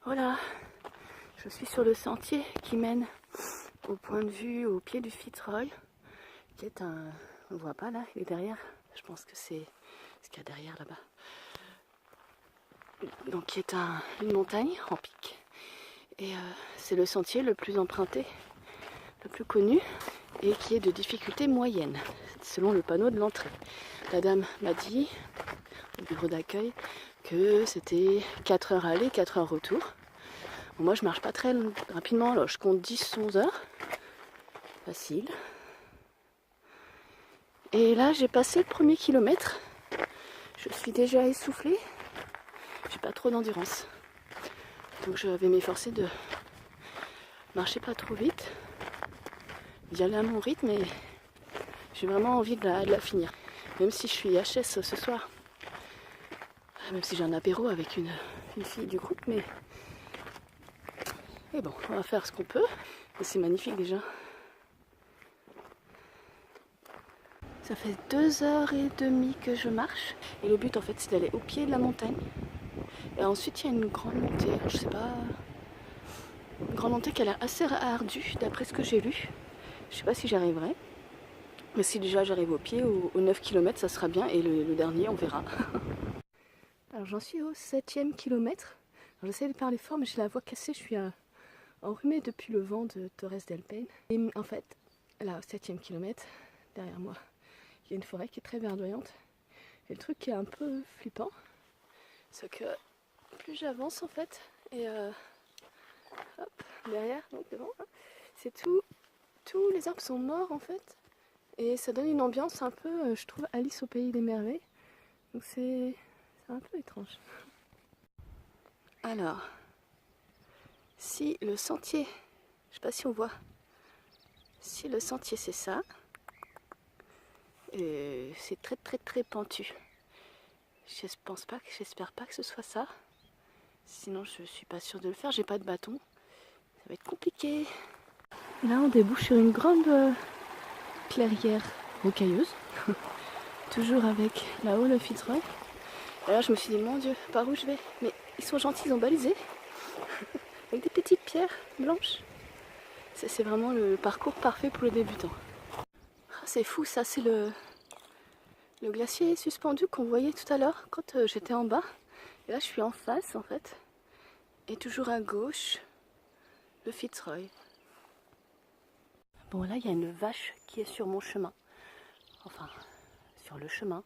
Voilà, je suis sur le sentier qui mène au point de vue au pied du Fitzroy, qui est un... on ne voit pas là, il est derrière, je pense que c'est ce qu'il y a derrière là-bas. Donc qui est une montagne en pic. Et c'est le sentier le plus emprunté, le plus connu, et qui est de difficulté moyenne, selon le panneau de l'entrée. La dame m'a dit, au bureau d'accueil, que c'était 4 heures aller, 4 heures retour. Bon, moi je marche pas très rapidement, alors je compte 10-11 heures. Facile. Et là j'ai passé le premier kilomètre. Je suis déjà essoufflée. J'ai pas trop d'endurance. Donc je vais m'efforcer de marcher pas trop vite. D'y aller à mon rythme, et j'ai vraiment envie de la finir. Même si je suis HS ce soir. Même si j'ai un apéro avec une fille du groupe, mais bon, on va faire ce qu'on peut. Et c'est magnifique déjà. Ça fait 2h30 que je marche. Et le but en fait c'est d'aller au pied de la montagne. Et ensuite il y a une grande montée, je sais pas. Une grande montée qui a l'air assez ardue d'après ce que j'ai lu. Je sais pas si j'arriverai. Mais si déjà j'arrive au pied, au 9 km, ça sera bien. Et le dernier, on verra. Alors j'en suis au 7e kilomètre. J'essaie de parler fort, mais j'ai la voix cassée. Je suis enrhumée depuis le vent de Torres del Paine. Et en fait, là au 7e kilomètre, derrière moi, il y a une forêt qui est très verdoyante. Et le truc qui est un peu flippant, c'est que plus j'avance en fait, et hop, derrière, donc devant, c'est tous les arbres sont morts en fait. Et ça donne une ambiance un peu, je trouve, Alice au pays des merveilles. Donc c'est un peu étrange. Alors, si le sentier, je sais pas si on voit, si le sentier c'est ça, c'est très très très pentu. J'espère pas que ce soit ça. Sinon je suis pas sûre de le faire, j'ai pas de bâton. Ça va être compliqué. Et là on débouche sur une grande clairière rocailleuse. Toujours avec là-haut le Fitzroy. Et là je me suis dit mon Dieu, par où je vais? Mais ils sont gentils, ils ont balisé. Avec des petites pierres blanches. C'est vraiment le parcours parfait pour le débutant. Ah, c'est fou, ça c'est le glacier suspendu qu'on voyait tout à l'heure quand j'étais en bas. Et là je suis en face en fait. Et toujours à gauche, le Fitzroy. Bon là il y a une vache qui est sur mon chemin. Enfin, sur le chemin.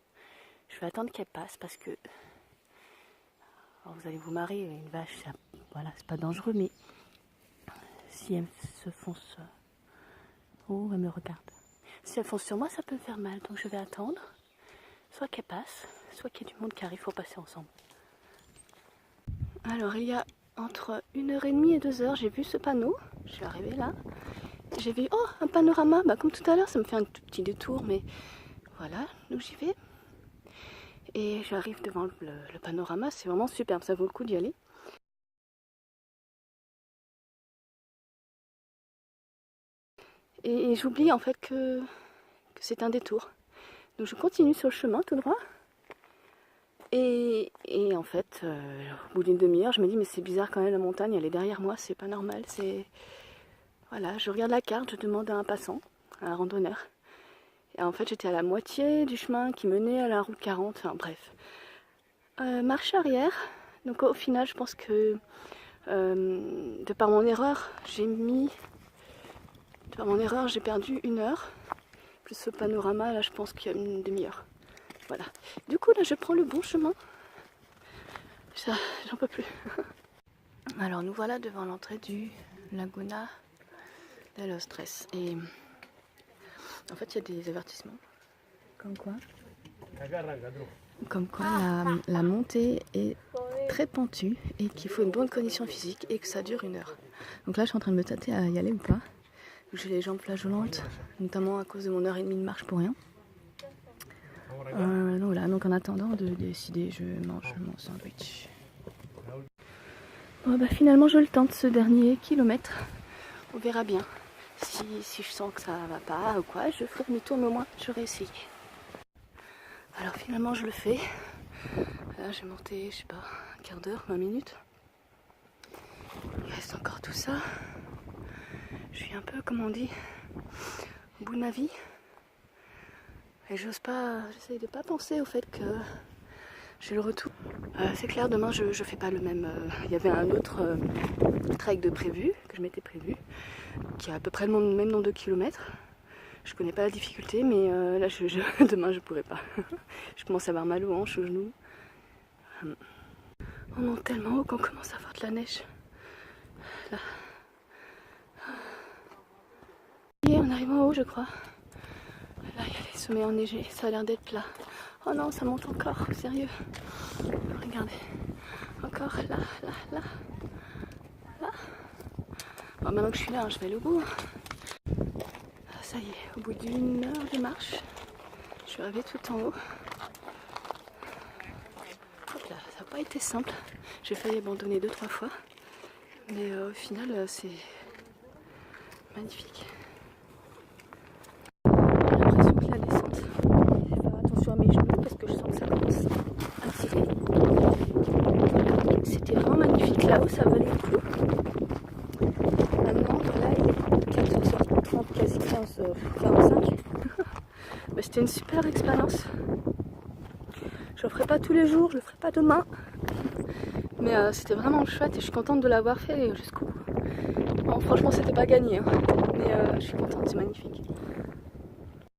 Je vais attendre qu'elle passe parce que... Alors vous allez vous marrer, une vache, voilà, c'est pas dangereux, mais si elle se fonce... Oh, elle me regarde. Si elle fonce sur moi, ça peut me faire mal, donc je vais attendre. Soit qu'elle passe, soit qu'il y ait du monde qui arrive, il faut passer ensemble. Alors il y a entre 1h30 et 2h, j'ai vu ce panneau, je suis arrivée là. J'ai vu, oh, un panorama, bah, comme tout à l'heure, ça me fait un tout petit détour, mais voilà, donc j'y vais. Et j'arrive devant le panorama, c'est vraiment superbe, ça vaut le coup d'y aller. Et j'oublie en fait que c'est un détour. Donc je continue sur le chemin tout droit. Et en fait, au bout d'une demi-heure, je me dis mais c'est bizarre quand même, la montagne elle est derrière moi, c'est pas normal. Voilà, je regarde la carte, je demande à un passant, à un randonneur. Et en fait j'étais à la moitié du chemin qui menait à la route 40, enfin bref. Marche arrière, donc au final je pense que de par mon erreur, j'ai perdu 1 heure. Plus ce panorama, là je pense qu'il y a une demi-heure. Voilà. Du coup là je prends le bon chemin. Ça, j'en peux plus. Alors nous voilà devant l'entrée du Laguna de los Tres. Et en fait il y a des avertissements. Comme quoi la montée est très pentue et qu'il faut une bonne condition physique et que ça dure 1 heure. Donc là je suis en train de me tâter à y aller ou pas. J'ai les jambes flageolantes, notamment à cause de mon 1h30 de marche pour rien. Donc voilà, donc en attendant de décider, je mange mon sandwich. Bon, bah, finalement je le tente ce dernier kilomètre. On verra bien. Si je sens que ça va pas ou quoi, je ferai demi-tour, mais au moins j'aurai essayé. Alors finalement je le fais. Là j'ai monté, je sais pas, un quart d'heure, 20 minutes. Il reste encore tout ça. Je suis un peu, comme on dit, au bout de ma vie. Et j'essaye de pas penser au fait que j'ai le retour. C'est clair, demain je fais pas le même. Il y avait un autre trek de prévu, que je m'étais prévu, qui a à peu près le même nombre de kilomètres. Je connais pas la difficulté, mais là demain je pourrais pas. Je commence à avoir mal aux hanches, aux genoux. On monte tellement haut qu'on commence à avoir de la neige. Là. Et on arrive en haut, je crois. Là, il y a les sommets enneigés, ça a l'air d'être plat. Oh non, ça monte encore, sérieux. Regardez. Encore là, là, là. Là. Bon, maintenant que je suis là, je vais aller au bout. Ça y est, au bout d'une heure de marche, je suis arrivée tout en haut. Hop là, ça n'a pas été simple. J'ai failli abandonner 2-3 fois. Mais au final, c'est magnifique. J'ai l'impression que la descente, je vais faire attention à mes genoux parce que je sens que ça commence à tirer. C'était vraiment magnifique là-haut, ça valait le coup. Maintenant, là, il est 14h30, quasi 15h45. Mais c'était une super expérience. Je le ferai pas tous les jours, je le ferai pas demain. Mais c'était vraiment chouette et je suis contente de l'avoir fait jusqu'au bout. Bon, franchement, c'était pas gagné, hein. Mais je suis contente, c'est magnifique.